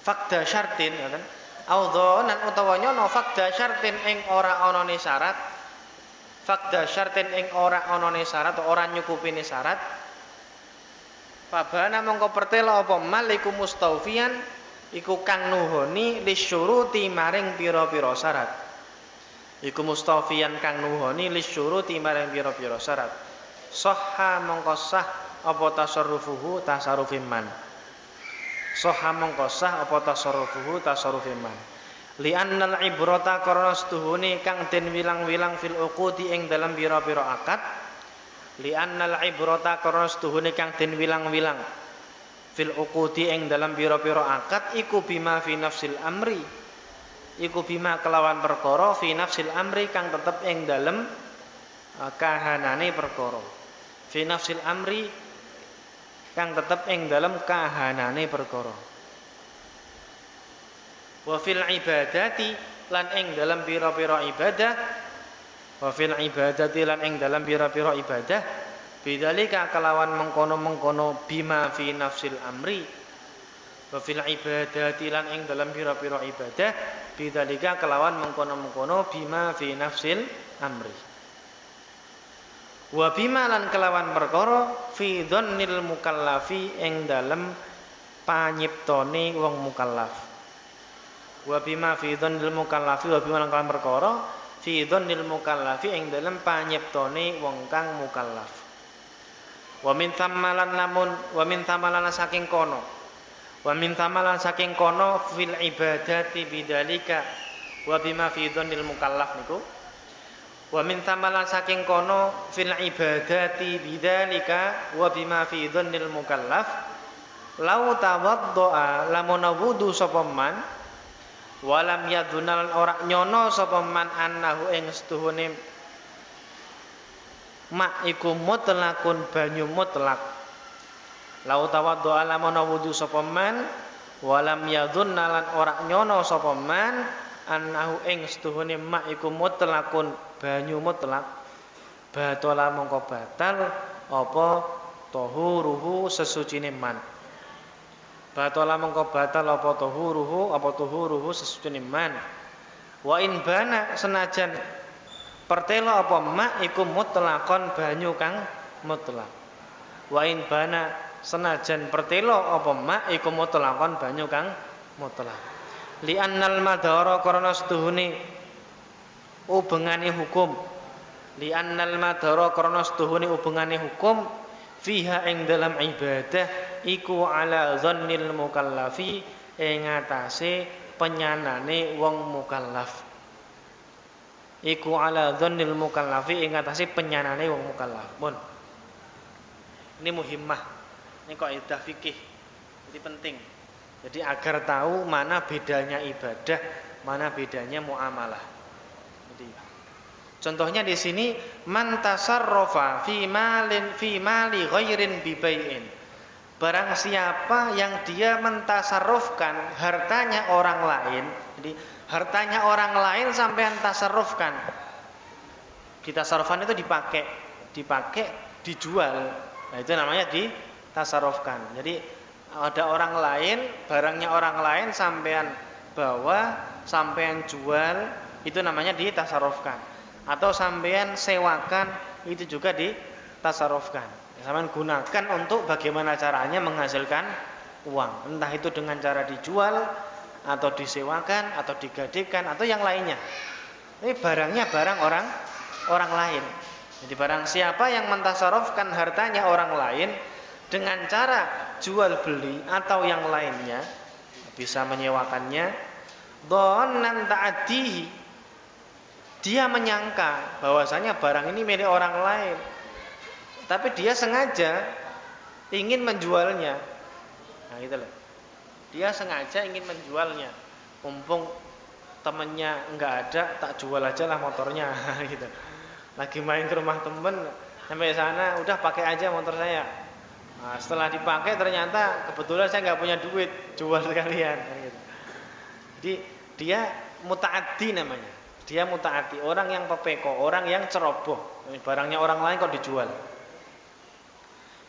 fakda syartin ngoten. Au dhannan utawa nyono fakda syartin ing ora anane syarat. Fakda syartin ing ora anane syarat ora nyukupine syarat. Fabana mongko pertelo apa maliku mustaufian iku kang nuhoni lisyuruti maring pira-pira syarat. Iku mustafiyan kang nuhoni lisyuruti maring pira-pira syarat. Sahha mongko sah apa tasarrufuhu tasarrufi man. Sahha mongko sah apa tasarrufuhu tasarrufi man. Li'annal ibrata karena setuhune kang den wilang-wilang fil uqudi ing dalam pira-pira akad. Li'annal ibrata karena setuhune kang den wilang-wilang fil uqudi ing dalam pira-pira akad iku bima fi nafsil amri. Iku bima kelawan perkara fi nafsil amri kang tetep ing dalem kahanane perkara. Fi nafsil amri kang tetep ing dalem kahanane perkara. Wa fil ibadati lan ing dalam pira-pira ibadah. Wa fil ibadati lan ing dalam pira-pira ibadah. Bidzalika kelawan mengkono-mengkono bima fi nafsil amri. Wa fil ibadati lan ing dalam pira-pira ibadah. Bidzalika kelawan mengkono-mengkono bima fi nafsil amri. Wa bima lan kelawan perkara fi dhannil mukallafi ing dalem panyiptane wong mukallaf. Wa bima fi dhannil mukallafi wa bima lan kelawan perkara fi dhannil mukallafi ing dalem panyiptane wong kang mukallaf. Wa min tamalan saking kono fil ibadati bidzalika wa bima fi dhannil mukallaf niku. Wa min tamalan saking kono fil ibadati bidzalika wa bima fi dhannil mukallaf lau tawaddoa lamun wudu sapa man walam yadunal ora nyono sapa man annahu ing setuhune mak iku mutlakun banyu mutlak. Lau tawaddoa lamun wudu sapa man walam yadunna lan ora nyono sapa man annahu ing setuhune mak iku mutlakun banyu mutlak. Batala mongko batal apa tahuruhu sesucine man. Batala mongko batal apa tahuruhu sesucine man. Wa in bana senajan pertelo apa mak iku mutlakon banyu kang mutlak. Wa in bana senajan pertelo apa ma iku mutlaqan banyu kang mutlak. Li annal madhara karena setuhune ubengane hukum. Li annal madhara karena setuhune ubengane hukum fiha ing dalam ibadah iku ala dzannil mukallafi ing atase penyanane wong mukallaf. Iku ala dzannil mukallafi ing atase penyanane wong mukallaf. Mun. Ini muhimmah. Ini kaidah fikih. Jadi penting. Jadi agar tahu mana bedanya ibadah, mana bedanya muamalah. Jadi contohnya di sini man tasarrafa fi mali ghairin bi bai'in. Barang siapa yang dia mentasarrufkan hartanya orang lain, jadi hartanya orang lain sampean tasarrufkan. Ditasarrufkan itu dipakai, dijual. Nah, itu namanya ditasarrufkan. Jadi ada orang lain, barangnya orang lain sampean bawa, sampean jual, itu namanya ditasarrufkan. Atau sampean sewakan, itu juga ditasarrufkan. Sampean gunakan untuk bagaimana caranya menghasilkan uang. Entah itu dengan cara dijual, atau disewakan, atau digadekan, atau yang lainnya. Ini barangnya barang orang lain. Jadi barang siapa yang mentasarrufkan hartanya orang lain dengan cara jual beli atau yang lainnya, bisa menyewakannya, dhannan ta'addihi, dia menyangka bahwasanya barang ini milik orang lain, tapi dia sengaja ingin menjualnya. Nah, gitu loh. Dia sengaja ingin menjualnya. Mumpung temennya enggak ada, tak jual aja lah motornya gitu. Lagi main ke rumah temen, sampai sana udah pakai aja motor saya. Nah, setelah dipakai ternyata kebetulan saya nggak punya duit, jual sekalian. Gitu. Jadi dia mutaaddi namanya. Dia mutaaddi, orang yang pepeko, orang yang ceroboh. Barangnya orang lain kok dijual.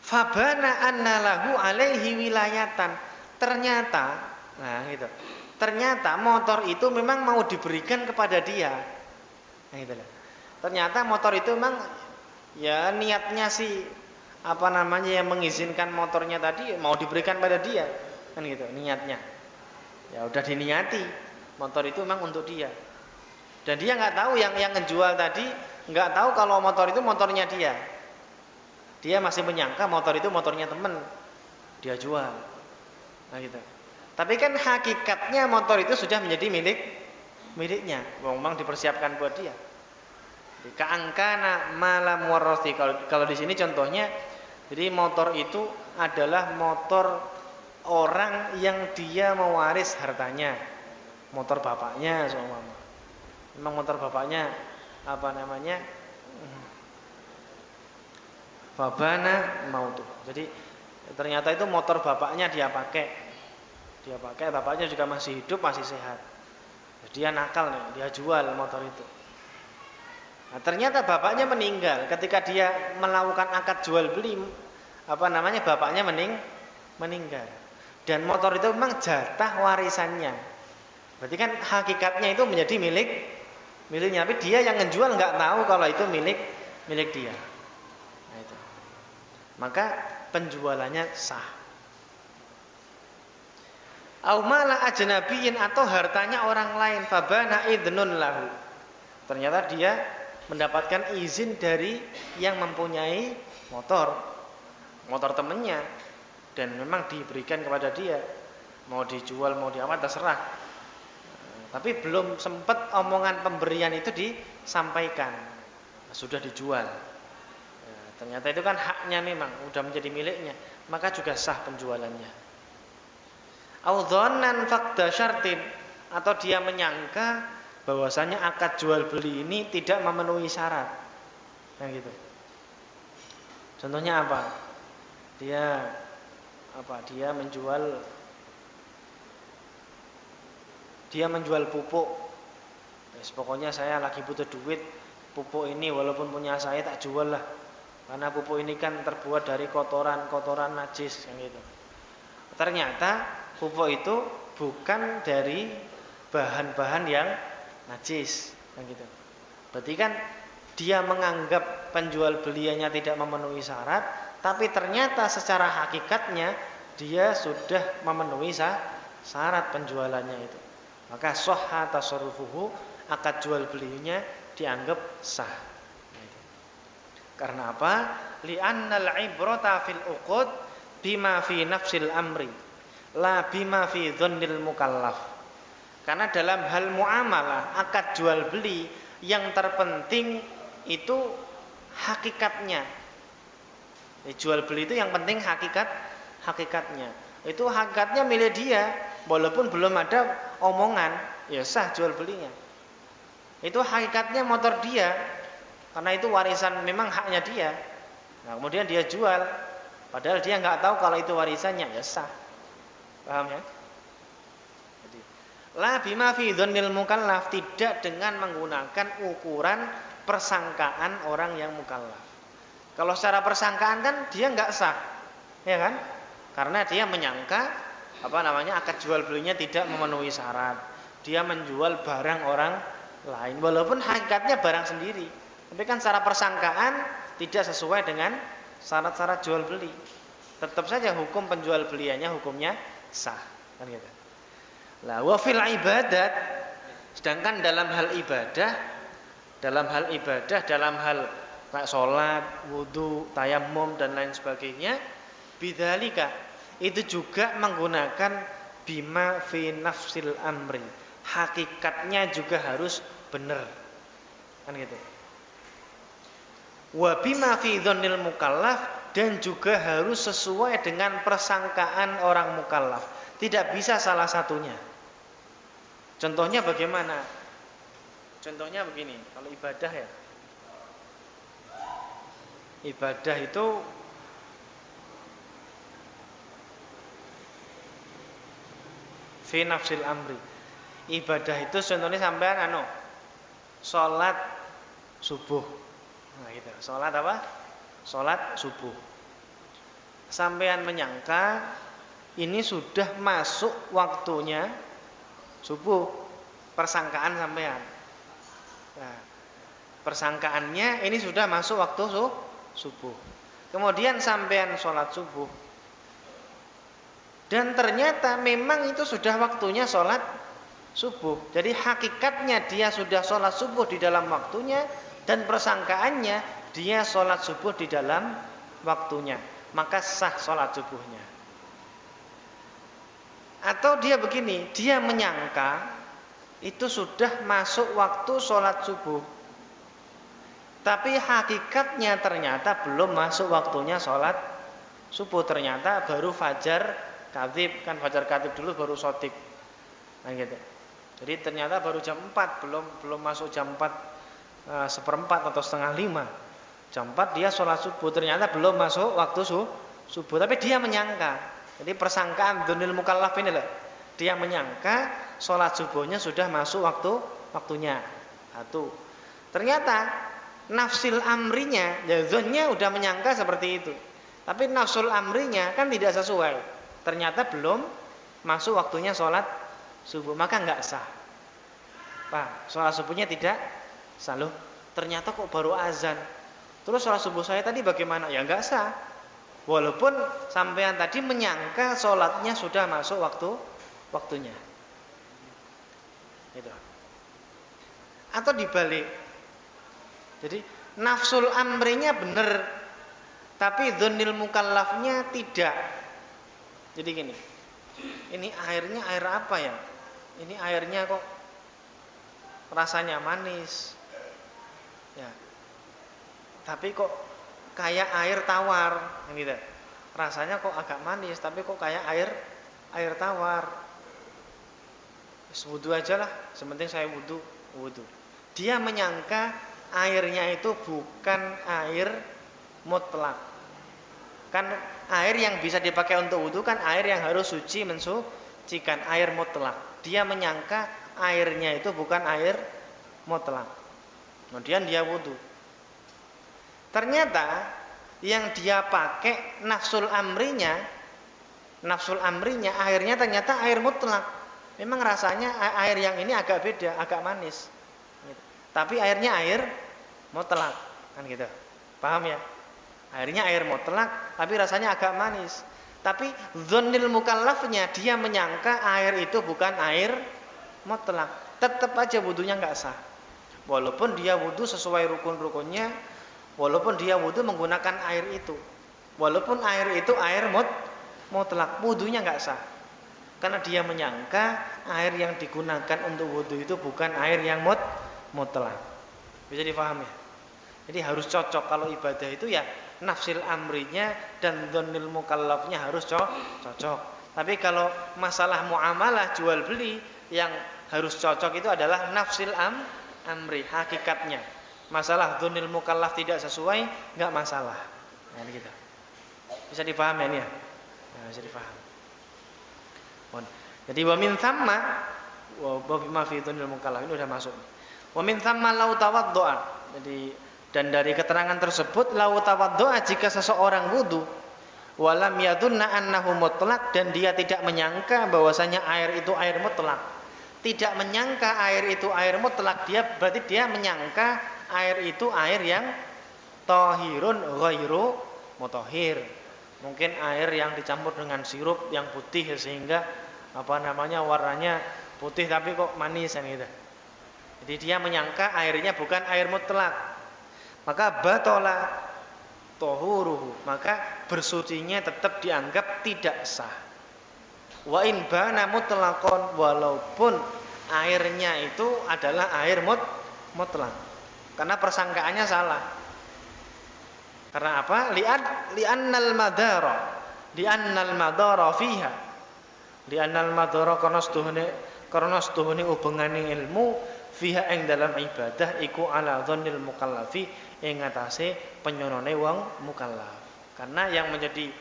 Fabana anna lahu alaihi wilayatan. Ternyata, nah gitu. Ternyata motor itu memang mau diberikan kepada dia. Nah gitu lah. Ternyata motor itu memang ya niatnya sih yang mengizinkan motornya tadi mau diberikan pada dia, kan gitu niatnya. Ya udah diniati, motor itu memang untuk dia. Dan dia nggak tahu yang ngejual tadi nggak tahu kalau motor itu motornya dia. Dia masih menyangka motor itu motornya temen, dia jual. Nah gitu. Tapi kan hakikatnya motor itu sudah menjadi miliknya, memang dipersiapkan buat dia. Ka'angkana malam warrosi. Kalau di sini contohnya, jadi motor itu adalah motor orang yang dia mewaris hartanya, motor bapaknya, seumpama. Memang motor bapaknya Fabana mautu. Jadi ternyata itu motor bapaknya dia pakai, bapaknya juga masih hidup, masih sehat. Dia nakal nih, dia jual motor itu. Nah, ternyata bapaknya meninggal ketika dia melakukan akad jual beli, bapaknya meninggal. Dan motor itu memang jatah warisannya. Berarti kan hakikatnya itu menjadi miliknya, tapi dia yang ngejual nggak tahu kalau itu milik dia. Nah, itu. Maka penjualannya sah. Au mala ajnabiyin, atau hartanya orang lain, fabana idnun lahu. Ternyata dia mendapatkan izin dari yang mempunyai motor temennya, dan memang diberikan kepada dia, mau dijual mau diamat terserah. Tapi belum sempat omongan pemberian itu disampaikan, sudah dijual. Ternyata itu kan haknya, memang udah menjadi miliknya, maka juga sah penjualannya. Au dhannan faqda syartin, atau dia menyangka bahwasanya akad jual beli ini tidak memenuhi syarat. Nah gitu. Contohnya apa? Dia menjual pupuk. Pokoknya saya lagi butuh duit, pupuk ini walaupun punya saya tak jual lah. Karena pupuk ini kan terbuat dari kotoran najis, yang gitu. Ternyata pupuk itu bukan dari bahan-bahan yang najis, kan gitu. Berarti kan dia menganggap penjual beliannya tidak memenuhi syarat, tapi ternyata secara hakikatnya dia sudah memenuhi syarat penjualannya itu. Maka sahha tasarrufuhu, akad jual belinya dianggap sah. Karena apa? Li'annal ibrata fil uqud bima fi nafsil amri, la bima fi dhannil mukallaf. Karena dalam hal muamalah, akad jual beli, yang terpenting itu hakikatnya. Jual beli itu yang penting hakikatnya. Itu hakikatnya milik dia, walaupun belum ada omongan, ya sah jual belinya. Itu hakikatnya motor dia, karena itu warisan, memang haknya dia. Nah, kemudian dia jual, padahal dia nggak tahu kalau itu warisannya, ya sah. Paham ya? Jadi, la bima fi dhannil mukallaf, tidak dengan menggunakan ukuran persangkaan orang yang mukallaf. Kalau secara persangkaan kan dia nggak sah, ya kan? Karena dia menyangka akad jual belinya tidak memenuhi syarat. Dia menjual barang orang lain, walaupun hakikatnya barang sendiri. Tapi kan secara persangkaan tidak sesuai dengan syarat-syarat jual beli. Tetap saja hukum penjual beliannya hukumnya sah, kan gitu. Lah wa fil ibadat, sedangkan dalam hal ibadah, dalam hal kayak sholat, wudu, tayamum dan lain sebagainya, bidzalika, itu juga menggunakan bima fi nafsil amri. Hakikatnya juga harus benar, kan gitu. Wa bima fi dhannil mukallaf, dan juga harus sesuai dengan persangkaan orang mukallaf. Tidak bisa salah satunya. Contohnya bagaimana? Contohnya begini, kalau ibadah ya. Ibadah itu fi nafsil amri. Ibadah itu contohnya sampean salat subuh. Nah gitu. Salat apa? Salat subuh. Sampean menyangka ini sudah masuk waktunya subuh. Persangkaan sampean. Nah, persangkaannya ini sudah masuk waktu subuh. Kemudian sampean salat subuh. Dan ternyata memang itu sudah waktunya salat subuh. Jadi hakikatnya dia sudah salat subuh di dalam waktunya, dan persangkaannya dia salat subuh di dalam waktunya. Maka sah salat subuhnya. Atau dia begini, dia menyangka itu sudah masuk waktu salat subuh, tapi hakikatnya ternyata belum masuk waktunya sholat subuh. Ternyata baru fajar katib, kan fajar katib dulu baru sotik. Nah gitu. Jadi ternyata baru jam 4, belum masuk jam 4 seperempat atau setengah 5. Jam 4 dia sholat subuh, ternyata belum masuk waktu subuh. Tapi dia menyangka. Jadi persangkaan dhannil mukallaf ini lah. Dia menyangka sholat subuhnya sudah masuk waktunya. Satu. Ternyata nafsil amrinya, ya zonnya udah menyangka seperti itu. Tapi nafsul amrinya kan tidak sesuai. Ternyata belum masuk waktunya sholat subuh, maka nggak sah. Pak, sholat subuhnya tidak sah. Loh, ternyata kok baru azan. Terus sholat subuh saya tadi bagaimana? Ya nggak sah. Walaupun sampean tadi menyangka sholatnya sudah masuk waktunya. Gitu. Atau dibalik. Jadi nafsul amrinya benar, tapi dhannil mukallafnya tidak. Jadi gini, ini airnya air apa ya? Ini airnya kok rasanya manis, ya. Tapi kok kayak air tawar, gitu. Rasanya kok agak manis, tapi kok kayak air tawar. Wudu aja lah, sementing saya wudu. Dia menyangka airnya itu bukan air mutlak. Kan air yang bisa dipakai untuk wudu kan air yang harus suci mensucikan, air mutlak. Dia menyangka airnya itu bukan air mutlak. Kemudian dia wudu. Ternyata yang dia pakai nafsul amrinya airnya ternyata air mutlak. Memang rasanya air yang ini agak beda, agak manis. Tapi airnya mutlak, kan gitu. Paham ya? Airnya air mutlak, tapi rasanya agak manis. Tapi dzannil mukallafnya dia menyangka air itu bukan air mutlak. Tetap aja wudunya nggak sah. Walaupun dia wudu sesuai rukun-rukunnya, walaupun dia wudu menggunakan air itu. Walaupun air itu air mutlak, wudunya nggak sah. Karena dia menyangka air yang digunakan untuk wudu itu bukan air yang mutlak. Bisa dipahami ya? Jadi harus cocok. Kalau ibadah itu ya nafsil amrinya dan dzannil mukallafnya harus cocok. Tapi kalau masalah muamalah jual beli yang harus cocok itu adalah nafsil amri, hakikatnya. Masalah dzannil mukallaf tidak sesuai, enggak masalah. Nah, gitu. Bisa dipahami ya? Nah, bisa dipahami. Jadi wa min thamma wa bima fi dzannil mukallaf ini sudah masuk. Wa min thamma law tawaddu'a. Jadi dan dari keterangan tersebut lau tawaddu'a jika seseorang wudu walam yadunna annahu mutlaq dan dia tidak menyangka bahwasanya air itu air mutlak. Tidak menyangka air itu air mutlak, dia berarti dia menyangka air itu air yang tahirun ghairu mutahhir. Mungkin air yang dicampur dengan sirup yang putih sehingga warnanya putih tapi kok manis kan gitu. Jadi dia menyangka airnya bukan air mutlak. Maka batola tohuruhu, maka bersucinya tetap dianggap tidak sah. Wa in bana mutlaqon, walaupun airnya itu adalah air mutlak. Karena persangkaannya salah. Karena apa? Li'annal madara fiha. Li'annal madara karena setuhune hubungane ilmu fiha ing dalam ibadah iku ala dzannil mukallafi ing atase penyonone wong mukallaf. Karena yang menjadi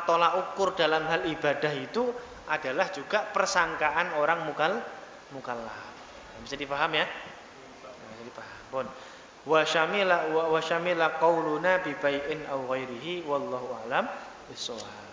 tolak ukur dalam hal ibadah itu adalah juga persangkaan orang mukallaf. Bisa dipaham ya? Bisa dipaham. Wa syamila qauluna bi bai'in aw ghairihi wallahu a'lam bissawab.